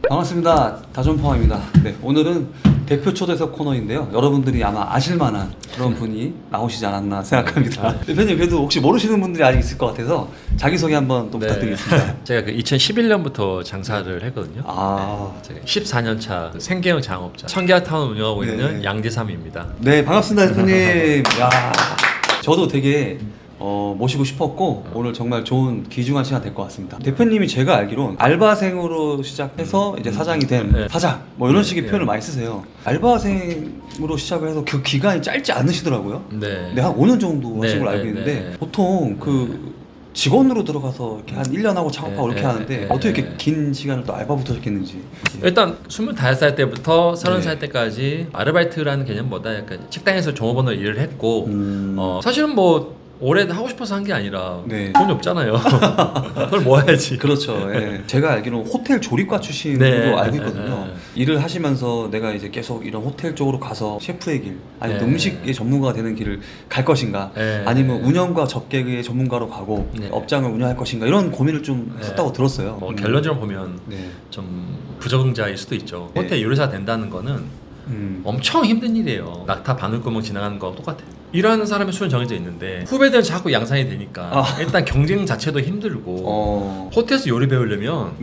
반갑습니다. 다존포항입니다. 네, 오늘은 대표 초대석 코너인데요. 여러분들이 아마 아실만한 그런 분이 나오시지 않았나 생각합니다. 대표님, 그래도 혹시 모르시는 분들이 아직 있을 것 같아서 자기소개 한번 또 부탁드리겠습니다. 제가 그 2011년부터 장사를 했거든요. 제가 14년 차 생계형 장업자 청계화타운 운영하고 있는 양재삼입니다. 네, 반갑습니다, 대표님. 야, 저도 되게 모시고 싶었고 오늘 정말 좋은 귀중한 시간 될 것 같습니다. 대표님이 제가 알기론 알바생으로 시작해서 이제 사장이 된 사장 뭐 이런 식의 표현을 많이 쓰세요. 알바생으로 시작을 해서 그 기간이 짧지 않으시더라고요. 네, 한 5년 정도 하신 걸로 알고 있는데 보통 그 직원으로 들어가서 이렇게 한 1년 하고 창업하고 이렇게 하는데 어떻게 이렇게 긴 시간을 또 알바부터 하셨겠는지. 일단 25살 때부터 30살 때까지 아르바이트라는 개념보다 약간 식당에서 종업원으로 일을 했고 사실은 뭐 올해 하고 싶어서 한 게 아니라 돈이 없잖아요. 그걸 모아야지. 그렇죠. 예. 제가 알기로는 호텔 조리과 출신으로 알고 있거든요. 일을 하시면서 내가 이제 계속 이런 호텔 쪽으로 가서 셰프의 길, 아니면 음식의 전문가가 되는 길을 갈 것인가, 아니면 운영과 접객의 전문가로 가고 업장을 운영할 것인가, 이런 고민을 좀 했다고 들었어요. 뭐 결론적으로 보면 좀 부적응자일 수도 있죠. 호텔 요리사 된다는 거는 엄청 힘든 일이에요. 낙타 바늘구멍 지나가는 거하고 똑같아요. 일하는 사람의 수는 정해져 있는데 후배들은 자꾸 양산이 되니까 일단 경쟁 자체도 힘들고 호텔에서 요리 배우려면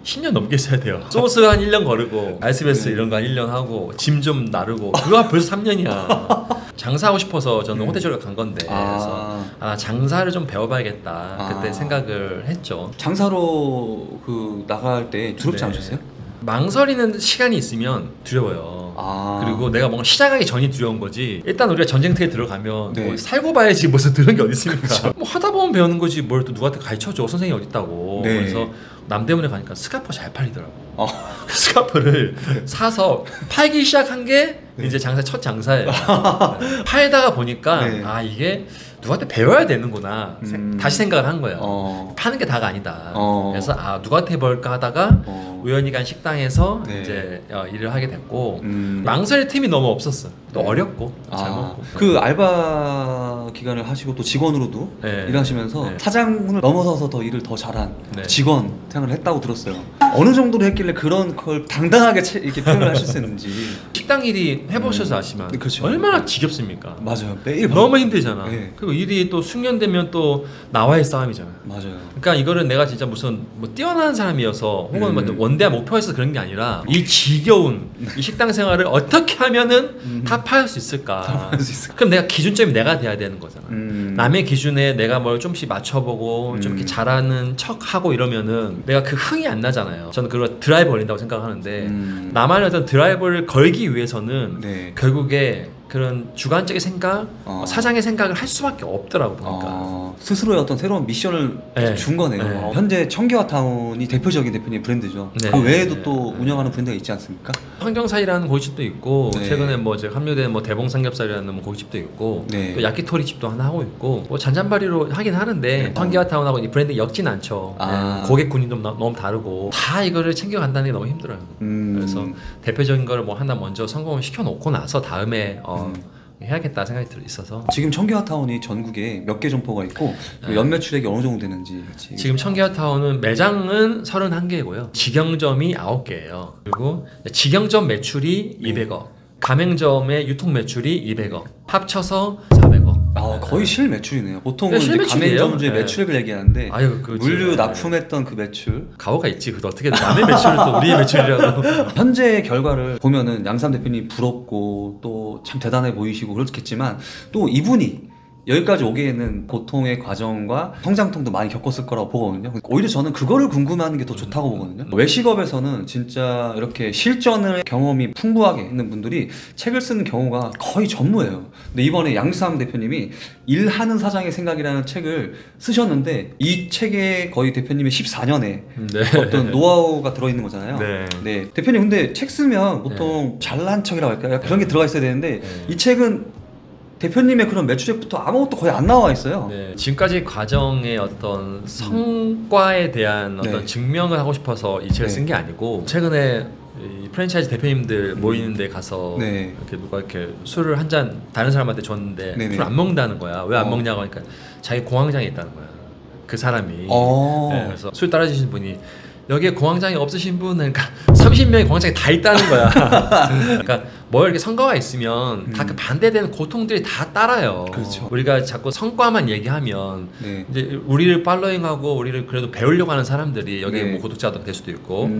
10년 넘게 써야 돼요. 소스 한 1년 거르고 아이스베스 이런 거 한 1년 하고 짐 좀 나르고 그거 벌써 3년이야. 장사하고 싶어서 저는 호텔 쪽으로 간 건데 그래서 장사를 좀 배워봐야겠다 그때 생각을 했죠. 장사로 그 나갈 때 두렵지 않으셨어요? 망설이는 시간이 있으면 두려워요. 그리고 내가 뭔가 시작하기 전이 두려운 거지. 일단 우리가 전쟁터에 들어가면 뭐 살고 봐야지 무슨 들은 게 어디 있습니까? 뭐 하다 보면 배우는 거지 뭘 또 누구한테 가르쳐줘. 선생님이 어디 있다고. 그래서 남대문에 가니까 스카프 잘 팔리더라고. 스카프를 사서 팔기 시작한 게 이제 첫 장사예요. 팔다가 보니까 이게 누구한테 배워야 되는구나 다시 생각을 한 거예요. 파는 게 다가 아니다. 그래서 누구한테 해볼까 하다가 우연히 간 식당에서 이제 일을 하게 됐고 망설일 틈이 너무 없었어. 또 어렵고 잘 먹고. 그 알바 기간을 하시고 또 직원으로도 일하시면서 사장을 넘어서서 더 일을 더 잘한 직원 생활을 했다고 들었어요. 어느 정도로 했길래 그런 걸 당당하게 이렇게 표현을 하실 수 있는지. 식당 일이 해보셔서 아시면 얼마나 지겹습니까? 맞아요. 매일 너무 힘들잖아. 그리고 일이 또 숙련되면 또 나와의 싸움이잖아. 맞아요. 그러니까 이거를 내가 진짜 무슨 뭐 뛰어난 사람이어서 혹은 뭐 원대한 목표가 있어서 그런 게 아니라 이 지겨운 이 식당 생활을 어떻게 하면은 타파할 수 있을까? 그럼 내가 기준점이 내가 돼야 되는 거잖아. 남의 기준에 내가 뭘 좀씩 맞춰보고 좀 이렇게 잘하는 척하고 이러면은 내가 그 흥이 안 나잖아요. 저는 그걸 드라이브 걸린다고 생각하는데 나만의 어떤 드라이브를 걸기 위해서는 결국에 그런 주관적인 생각, 사장의 생각을 할 수밖에 없더라고 보니까. 스스로의 어떤 새로운 미션을 준 거네요. 현재 청계화타운이 대표적인 대표님 브랜드죠. 그 외에도 또 운영하는 브랜드가 있지 않습니까? 환경사이라는 고깃집도 있고 최근에 뭐 제가 합류된 뭐 대봉삼겹살이라는 뭐 고깃집도 있고 또 야키토리집도 하나 하고 있고 뭐 잔잔바리로 하긴 하는데 청계화타운하고 이 브랜드 엮진 않죠. 고객군이 좀 너무 다르고 다 이거를 챙겨간다는 게 너무 힘들어요. 그래서 대표적인 걸 뭐 하나 먼저 성공을 시켜놓고 나서 다음에 해야겠다 생각이 있어서. 지금 청계화타운이 전국에 몇 개 점포가 있고 연매출액이 어느 정도 되는지 지금 청계화타운은 매장은 31개고요 직영점이 9개예요 그리고 직영점 매출이 200억 가맹점의 유통 매출이 200억 합쳐서 400억. 거의 실 매출이네요. 보통은 이제 가맹점주의 매출액을 얘기하는데 물류 납품했던 그 매출 가오가 있지. 그거 어떻게 남의 매출을 또 우리의 매출이라고. 현재 결과를 보면은 양삼 대표님 부럽고 또 참 대단해 보이시고 그렇겠지만 또 이분이 여기까지 오기에는 고통의 과정과 성장통도 많이 겪었을 거라고 보거든요. 오히려 저는 그거를 궁금해하는 게 더 좋다고 보거든요. 외식업에서는 진짜 이렇게 실전의 경험이 풍부하게 있는 분들이 책을 쓰는 경우가 거의 전무해요. 근데 이번에 양삼 대표님이 일하는 사장의 생각이라는 책을 쓰셨는데 이 책에 거의 대표님의 14년에 어떤 노하우가 들어있는 거잖아요. 대표님 근데 책 쓰면 보통 잘난 척이라고 할까요? 그런 게 들어가 있어야 되는데 이 책은 대표님의 그런 매출액부터 아무것도 거의 안 나와 있어요. 지금까지 과정의 어떤 성과에 대한 어떤 증명을 하고 싶어서 이 책을 쓴 게 아니고 최근에 이 프랜차이즈 대표님들 모이는 데 가서 이렇게 누가 이렇게 술을 한 잔 다른 사람한테 줬는데 술 안 먹는다는 거야. 왜 안 먹냐고 하니까 자기 공황장애 있다는 거야. 그 사람이. 그래서 술 따라주신 분이 여기에 공황장애 없으신 분은 그러니까 30명의 공황장애 다 있다는 거야. 그러니까 뭐 이렇게 성과가 있으면 다 그 반대되는 고통들이 다 따라요. 그렇죠. 우리가 자꾸 성과만 얘기하면 네. 이제 우리를 팔로잉하고 우리를 그래도 배우려고 하는 사람들이 여기에 네. 뭐 구독자가 될 수도 있고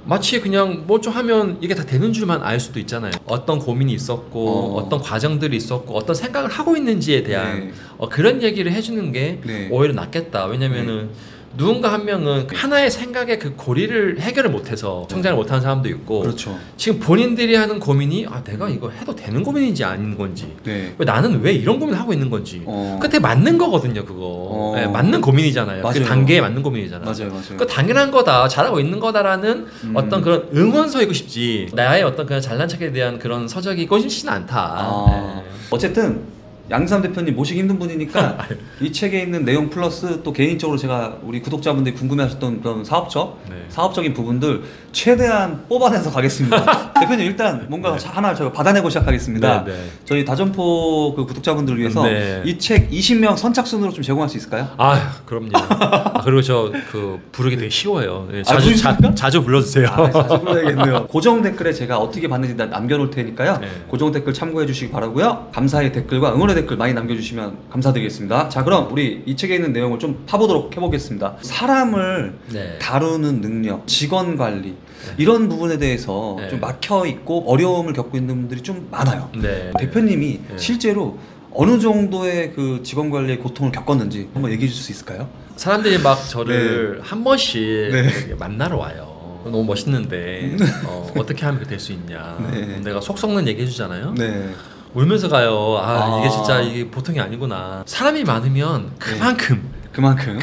마치 그냥 뭐 좀 하면 이게 다 되는 줄만 알 수도 있잖아요. 어떤 고민이 있었고 어떤 과정들이 있었고 어떤 생각을 하고 있는지에 대한 네. 그런 얘기를 해주는 게 네. 오히려 낫겠다. 왜냐면은 누군가 한 명은 하나의 생각에 그 고리를 해결을 못해서 성장을 못하는 사람도 있고 그렇죠. 지금 본인들이 하는 고민이 내가 이거 해도 되는 고민인지 아닌 건지 네. 나는 왜 이런 고민을 하고 있는 건지 그때 맞는 거거든요. 그거 네, 맞는 고민이잖아요. 맞아요. 그 단계에 맞는 고민이잖아요. 맞아요. 그 당연한 거다, 잘하고 있는 거다라는 어떤 그런 응원서이고 싶지 나의 어떤 그냥 잘난 척에 대한 그런 서적이고 싶지는 않다. 네. 어쨌든 양삼 대표님 모시기 힘든 분이니까 이 책에 있는 내용 플러스 또 개인적으로 제가 우리 구독자분들이 궁금해하셨던 그런 사업적인 부분들 최대한 뽑아내서 가겠습니다. 대표님 일단 뭔가 하나 제가 받아내고 시작하겠습니다. 저희 다점포 그 구독자분들을 위해서 이 책 20명 선착순으로 좀 제공할 수 있을까요? 그럼요. 그리고 저 그 부르기 되게 쉬워요. 자주 불러주세요. 자주 불러야겠네요. 고정 댓글에 제가 어떻게 받는지 남겨놓을 테니까요. 고정 댓글 참고해 주시기 바라고요. 감사의 댓글과 응원의 댓글 많이 남겨주시면 감사드리겠습니다. 자, 그럼 우리 이 책에 있는 내용을 좀 파보도록 해보겠습니다. 사람을 다루는 능력, 직원 관리 이런 부분에 대해서 좀 막혀있고 어려움을 겪고 있는 분들이 좀 많아요. 대표님이 실제로 어느 정도의 그 직원 관리의 고통을 겪었는지 한번 얘기해 줄 수 있을까요? 사람들이 막 저를 한 번씩 만나러 와요. 너무 멋있는데 어떻게 하면 될 수 있냐. 내가 속 썩는 얘기 해주잖아요. 울면서 가요. 이게 진짜 이게 보통이 아니구나. 사람이 많으면 그만큼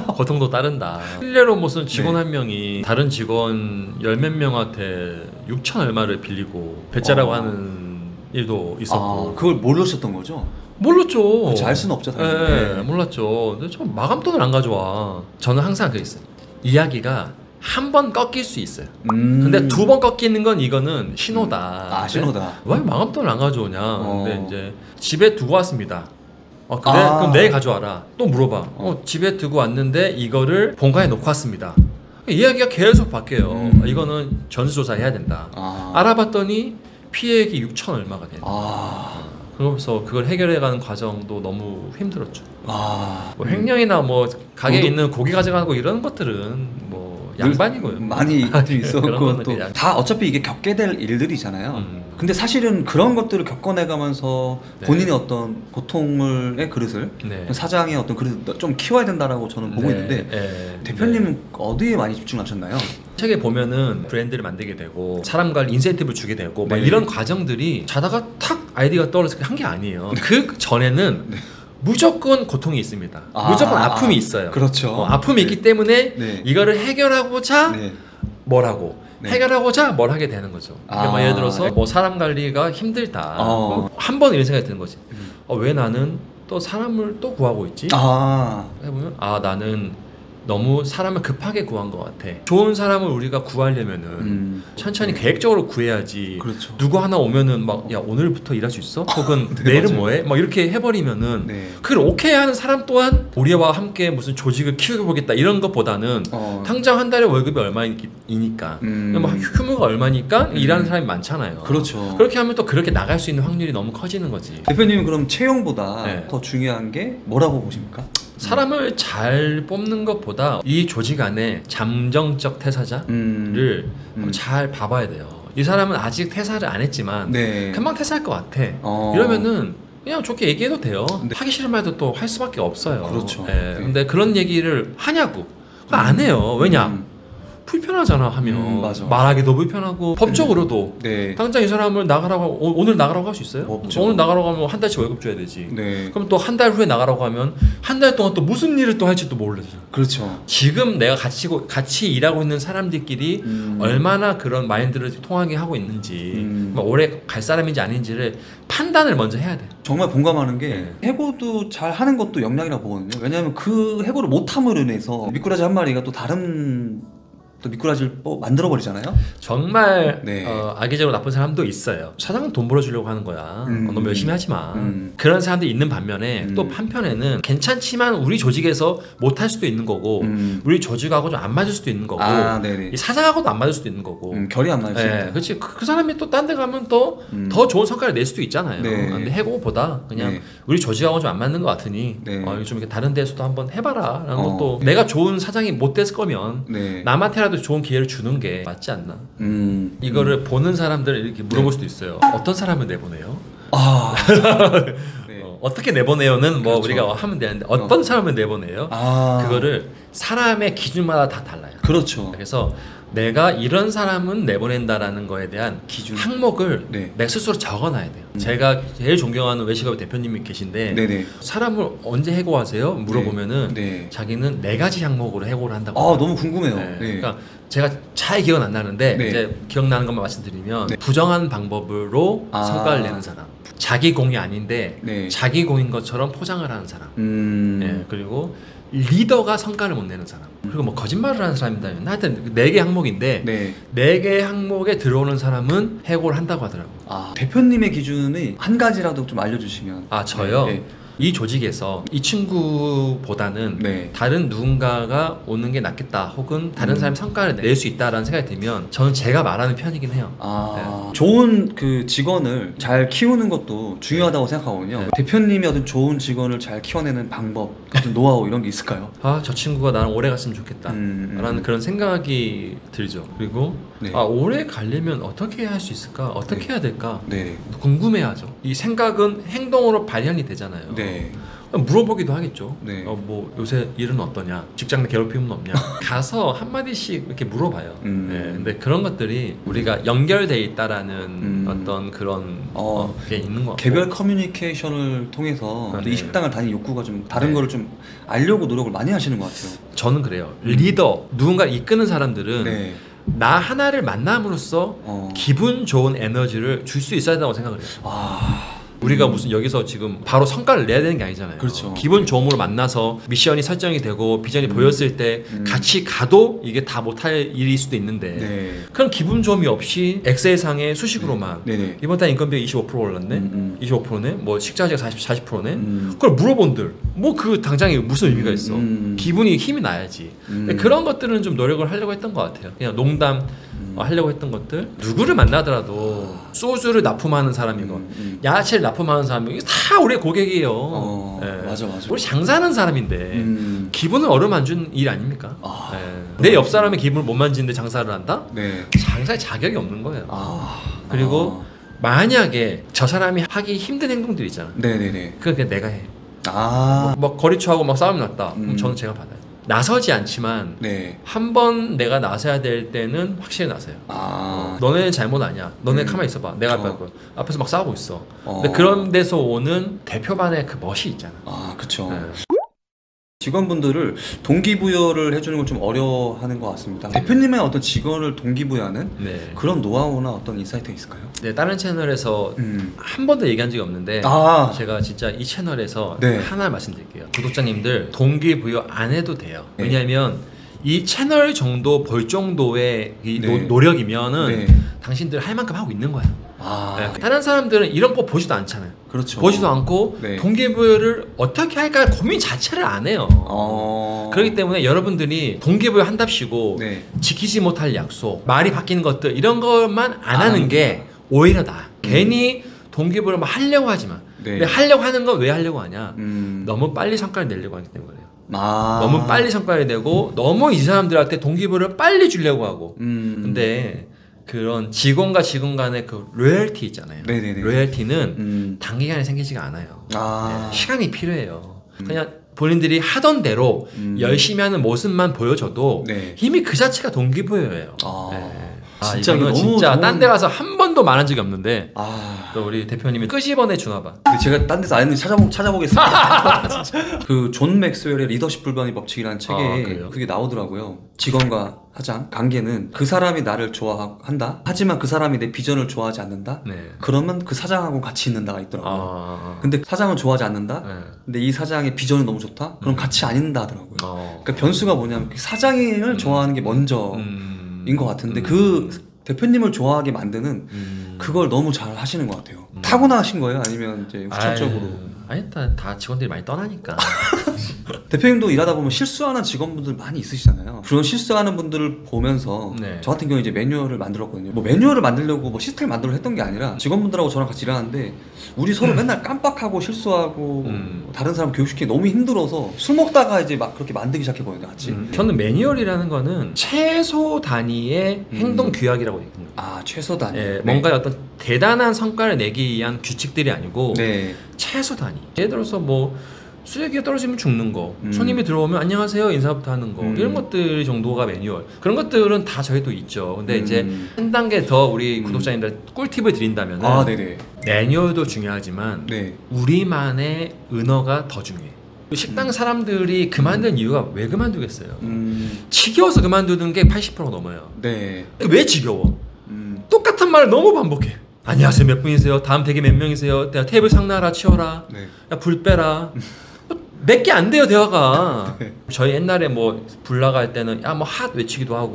고통도 따른다. 실례로 무슨 직원 한 명이 다른 직원 열몇 명한테 6천 얼마를 빌리고 배째라고 하는 일도 있었고. 그걸 모르셨던 거죠? 몰랐죠. 알 수는 없죠, 당연히. 몰랐죠. 근데 저 마감돈을 안 가져와. 저는 항상 그랬어요. 이야기가 한 번 꺾일 수 있어요. 근데 2번 꺾이는 건 이거는 신호다. 신호다. 왜 마감돈을 안 가져오냐. 근데 이제 집에 두고 왔습니다. 그래? 그럼 내일 가져와라. 또 물어봐. 집에 두고 왔는데 이거를 본가에 놓고 왔습니다. 이야기가 계속 바뀌어요. 이거는 전수조사 해야 된다. 알아봤더니 피해액이 6천 얼마가 되는 그러면서 그걸 해결해가는 과정도 너무 힘들었죠. 뭐 횡령이나 뭐 가게에 있는 고기 가져가고 이런 것들은 뭐 양반이고요. 많이 있었고 또 다 어차피 이게 겪게 될 일들이잖아요. 근데 사실은 그런 것들을 겪어내가면서 본인의 어떤 고통의 그릇을 사장의 어떤 그릇을 좀 키워야 된다라고 저는 보고 있는데 대표님은 어디에 많이 집중하셨나요? 책에 보면은 브랜드를 만들게 되고 사람과 인센티브를 주게 되고 막 이런 과정들이 자다가 탁 아이디어가 떠올라서 한 게 아니에요. 그 전에는 무조건 고통이 있습니다. 무조건 아픔이 있어요. 그렇죠. 아픔이 있기 때문에 이거를 해결하고자 해결하고자 뭘 하게 되는 거죠. 그러니까 예를 들어서 뭐 사람 관리가 힘들다. 한 번 이런 생각이 드는 거지. 왜 나는 또 사람을 또 구하고 있지? 해보면 나는 너무 사람을 급하게 구한 것 같아. 좋은 사람을 우리가 구하려면은 천천히 계획적으로 구해야지. 누구 하나 오면은 막 야 오늘부터 일할 수 있어? 혹은 내일은 뭐해? 막 이렇게 해버리면은 그걸 오케이 하는 사람 또한 우리와 함께 무슨 조직을 키워보겠다 이런 것보다는 당장 한 달에 월급이 얼마이니까 뭐 휴무가 얼마니까 일하는 사람이 많잖아요. 그렇게 하면 또 그렇게 나갈 수 있는 확률이 너무 커지는 거지. 대표님은 그럼 채용보다 더 중요한 게 뭐라고 보십니까? 사람을 잘 뽑는 것보다 이 조직 안에 잠정적 퇴사자를 잘 봐봐야 돼요. 이 사람은 아직 퇴사를 안 했지만 금방 퇴사할 것 같아. 이러면은 그냥 좋게 얘기해도 돼요. 하기 싫으면 해도 또 할 수밖에 없어요. 근데 그런 얘기를 하냐고. 안 해요. 왜냐? 불편하잖아 하면 말하기도 불편하고 법적으로도 당장 이 사람을 나가라고 오늘 나가라고 할 수 있어요? 없죠. 오늘 나가라고 하면 한 달치 월급 줘야 되지. 그럼 또 한 달 후에 나가라고 하면 한 달 동안 또 무슨 일을 또 할지도 모르죠. 지금 내가 같이 일하고 있는 사람들끼리 얼마나 그런 마인드를 통하게 하고 있는지 오래 갈 사람인지 아닌지를 판단을 먼저 해야 돼. 정말 공감하는 게 해고도 잘 하는 것도 역량이라고 보거든요. 왜냐하면 그 해고를 못함으로 인해서 미꾸라지 한 마리가 또 다른 또 미꾸라지를 만들어 버리잖아요. 정말 악의적으로 나쁜 사람도 있어요. 사장은 돈 벌어주려고 하는 거야. 너무 열심히 하지 마. 그런 사람들이 있는 반면에 또 한편에는 괜찮지만 우리 조직에서 못할 수도 있는 거고 우리 조직하고 좀 안 맞을 수도 있는 거고 이 사장하고도 안 맞을 수도 있는 거고 결이 안 맞을 수 있다. 그렇지. 그 사람이 또 딴 데 가면 또 더 좋은 성과를 낼 수도 있잖아요. 근데 해고보다 그냥 우리 조직하고 좀 안 맞는 것 같으니 좀 이렇게 다른 데서도 한번 해봐라 라는 것도 내가 좋은 사장이 못 됐을 거면 남한테라도 좋은 기회를 주는 게 맞지 않나. 이거를 보는 사람들 이렇게 물어볼 수도 있어요. 어떤 사람을 내보내요? 어떻게 내보내요는 뭐 그렇죠. 우리가 하면 되는데 어떤 사람을 내보내요? 그거를 사람의 기준마다 다 달라요. 그렇죠. 그래서 내가 이런 사람은 내보낸다라는 거에 대한 기준 항목을 내 스스로 적어놔야 돼요. 제가 제일 존경하는 외식업 대표님이 계신데 사람을 언제 해고하세요? 물어보면은 자기는 4가지 항목으로 해고를 한다고. 너무 궁금해요. 그러니까 제가 잘 기억은 안 나는데 이제 기억나는 것만 말씀드리면 부정한 방법으로 성과를 내는 사람, 자기 공이 아닌데 자기 공인 것처럼 포장을 하는 사람, 그리고 리더가 성과를 못 내는 사람, 그리고 뭐 거짓말을 하는 사람이다. 하여튼 4개 항목인데 4개 항목에 들어오는 사람은 해고를 한다고 하더라고요. 대표님의 기준이 한 가지라도 좀 알려주시면. 저요? 이 조직에서 이 친구보다는 다른 누군가가 오는 게 낫겠다, 혹은 다른 사람이 성과를 낼 수 있다라는 생각이 들면 저는 제가 말하는 편이긴 해요. 좋은 그 직원을 잘 키우는 것도 중요하다고 생각하거든요. 대표님이 어떤 좋은 직원을 잘 키워내는 방법, 어떤 노하우 이런 게 있을까요? 저 친구가 나랑 오래 갔으면 좋겠다 라는 그런 생각이 들죠. 그리고 오래 가려면 어떻게 할 수 있을까? 어떻게 해야 될까? 궁금해하죠. 이 생각은 행동으로 발현이 되잖아요. 물어보기도 하겠죠. 뭐 요새 일은 어떠냐? 직장 내 괴롭힘은 없냐? 가서 한마디씩 이렇게 물어봐요. 근데 그런 것들이 우리가 연결돼 있다라는 어떤 그런 게 있는 것 같고, 개별 커뮤니케이션을 통해서 이 식당을 다니는 욕구가 좀 다른 거를 좀 알려고 노력을 많이 하시는 것 같아요. 저는 그래요. 리더, 누군가를 이끄는 사람들은 나 하나를 만남으로써 기분 좋은 에너지를 줄 수 있어야 된다고 생각을 해요. 우리가 무슨 여기서 지금 바로 성과를 내야 되는 게 아니잖아요. 그렇죠. 기분 좋음으로 만나서 미션이 설정이 되고 비전이 보였을 때 같이 가도 이게 다 못할 일일 수도 있는데 그런 기분 좋음이 없이 엑셀상의 수식으로만 이번 달 인건비 25% 올랐네? 25%네? 뭐 식자재가 40%네? 그걸 물어본들 뭐 그 당장에 무슨 의미가 있어. 기분이 힘이 나야지. 그런 것들은 좀 노력을 하려고 했던 것 같아요. 그냥 농담 하려고 했던 것들. 누구를 만나더라도 소주를 납품하는 사람이건 야채를 납품하는 사람이건 다 우리의 고객이에요. 맞아. 우리 장사하는 사람인데 기분을 어루만준 일 아닙니까? 내 옆 사람의 기분을 못 만지는데 장사를 한다? 장사에 자격이 없는 거예요. 그리고 만약에 저 사람이 하기 힘든 행동들 있잖아. 그건 그냥 내가 해. 막 거리초하고 막 싸움이 났다. 그럼 저는 제가 받아요. 나서지 않지만 한 번 내가 나서야 될 때는 확실히 나서요. 너네 잘못 아니야. 너네 가만히 있어봐. 내가 앞에서 막 싸우고 있어. 근데 그런 데서 오는 대표반의 그 멋이 있잖아. 그쵸. 직원분들을 동기부여를 해주는 걸 좀 어려워하는 것 같습니다. 대표님의 어떤 직원을 동기부여하는 그런 노하우나 어떤 인사이트가 있을까요? 다른 채널에서 한 번도 얘기한 적이 없는데 제가 진짜 이 채널에서 하나 말씀드릴게요. 구독자님들 동기부여 안 해도 돼요. 왜냐하면 이 채널 정도 볼 정도의 이 노력이면은 당신들 할 만큼 하고 있는 거예요. 다른 사람들은 이런 거 보지도 않잖아요. 그렇죠. 보지도 않고 동기부여를 어떻게 할까 고민 자체를 안 해요. 그렇기 때문에 여러분들이 동기부여 한답시고 지키지 못할 약속, 말이 바뀌는 것들 이런 것만 안 하는 게 오히려 나아. 괜히 동기부여를 막 하려고 하지만 근데 하려고 하는 건 왜 하려고 하냐? 너무 빨리 성과를 내려고 하기 때문에 그래요. 너무 빨리 성과를 내고 너무 이 사람들한테 동기부여를 빨리 주려고 하고 근데 그런 직원과 직원 간의 그 로열티 있잖아요. 로열티는 단기간에 생기지가 않아요. 시간이 필요해요. 그냥 본인들이 하던 대로 열심히 하는 모습만 보여줘도 이미 그 자체가 동기부여예요. 진짜 이거는 너무 진짜 좋은... 딴 데 가서 한 번도 말한 적이 없는데 또 우리 대표님이 끄집어내 주나봐. 제가 딴 데서 안 했는데 찾아보겠습니다. 그 존 맥스웰의 리더십 불변의 법칙이라는 책에 그게 나오더라고요. 직원과 사장 관계는 그 사람이 나를 좋아한다. 하지만 그 사람이 내 비전을 좋아하지 않는다. 그러면 그 사장하고 같이 있는다가 있더라고요. 근데 사장은 좋아하지 않는다. 근데 이 사장의 비전은 너무 좋다. 그럼 같이 안 있는다 하더라고요. 그러니까 변수가 뭐냐면 그 사장을 좋아하는 게 먼저 것 같은데 그 대표님을 좋아하게 만드는 그걸 너무 잘 하시는 것 같아요. 타고나신 거예요? 아니면 이제 후천적으로? 아니 일단 다 직원들이 많이 떠나니까. 대표님도 일하다 보면 실수하는 직원분들 많이 있으시잖아요. 그런 실수하는 분들을 보면서 네. 저 같은 경우 이제 매뉴얼을 만들었거든요. 뭐 매뉴얼을 만들려고 뭐 시스템을 만들어 했던 게 아니라 직원분들하고 저랑 같이 일하는데 우리 서로 맨날 깜빡하고 실수하고 다른 사람 교육시키기 너무 힘들어서 술 먹다가 이제 막 그렇게 만들기 시작했거든요, 같이. 저는 매뉴얼이라는 거는 최소 단위의 행동 규약이라고 얘기합니다. 아, 최소 단위. 네, 뭔가 어떤 대단한 성과를 내기 위한 규칙들이 아니고 네. 최소 단위. 예를 들어서 뭐 쓰레기가 떨어지면 죽는 거, 손님이 들어오면 안녕하세요 인사부터 하는 거, 이런 것들 정도가 매뉴얼. 그런 것들은 다 저희도 있죠. 근데 이제 한 단계 더 우리 구독자님들 꿀팁을 드린다면 네네. 매뉴얼도 중요하지만 네. 우리만의 은어가 더 중요해. 식당 사람들이 그만둔 이유가 왜 그만두겠어요? 지겨워서 그만두는 게 80%가 넘어요. 네. 왜 지겨워? 똑같은 말을 너무 반복해. 안녕하세요, 몇 분이세요? 다음 대기 몇 명이세요? 테이블 상나라 치워라. 네. 야, 불 빼라. 몇 개 안 돼요, 대화가. 저희 옛날에 뭐 불 나갈 때는 야 뭐 핫 외치기도 하고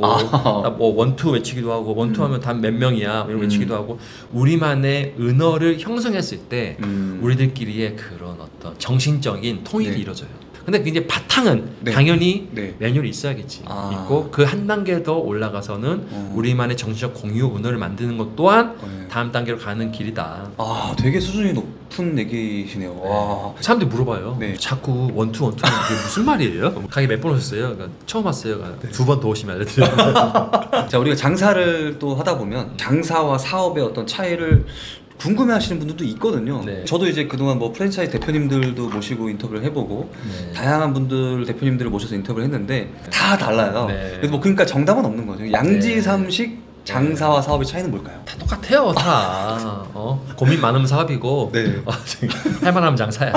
뭐 원투 외치기도 하고 원투 하면 단 몇 명이야 이런 외치기도 하고 우리만의 은어를 형성했을 때 우리들끼리의 그런 어떤 정신적인 통일이 이루어져요. 근데 이제 바탕은 당연히 매뉴얼이 있어야겠지. 있고 그 한 단계 더 올라가서는 우리만의 정신적 공유 은어를 만드는 것 또한 다음 단계로 가는 길이다. 아, 되게 수준이 높은 얘기시네요. 와. 사람들이 물어봐요. 자꾸 원투 원투 그게 무슨 말이에요? 가게 몇 번 오셨어요? 그러니까 처음 왔어요. 2번 더 오시면 알려드려요. 자, 우리가 장사를 또 하다 보면 장사와 사업의 어떤 차이를 궁금해하시는 분들도 있거든요. 저도 이제 그동안 뭐 프랜차이즈 대표님들도 모시고 인터뷰를 해보고 다양한 분들 대표님들을 모셔서 인터뷰를 했는데 다 달라요. 그래서 뭐 그러니까 정답은 없는 거죠. 양지삼식 장사와 사업의 차이는 뭘까요? 다 똑같아요, 다. 고민 많으면 사업이고 할만하면 장사야.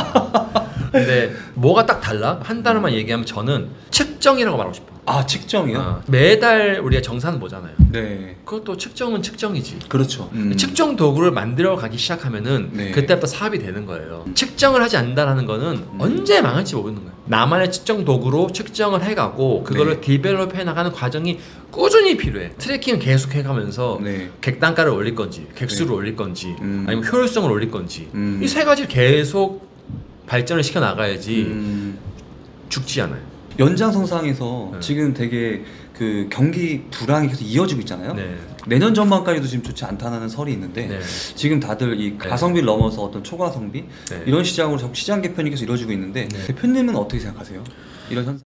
근데 뭐가 딱 달라? 한 단어만 얘기하면 저는 측정이라고 말하고 싶어. 아, 측정이요? 매달 우리가 정산을 보잖아요. 네. 그것도 측정은 측정이지. 그렇죠. 측정 도구를 만들어 가기 시작하면은 그때부터 사업이 되는 거예요. 측정을 하지 않는다라는 거는 언제 망할지 모르는 거예요. 나만의 측정 도구로 측정을 해가고 그거를 디벨롭 해나가는 과정이 꾸준히 필요해. 트래킹을 계속 해가면서 객단가를 올릴 건지 객수를 올릴 건지 아니면 효율성을 올릴 건지 이 세 가지를 계속 발전을 시켜 나가야지 죽지 않아요. 연장선상에서 지금 되게 그 경기 불황이 계속 이어지고 있잖아요. 내년 전반까지도 지금 좋지 않다는 설이 있는데 지금 다들 이 가성비를 넘어서 어떤 초가성비 이런 시장으로 자꾸 시장 개편이 계속 이루어지고 있는데 대표님은 어떻게 생각하세요? 이런 현상?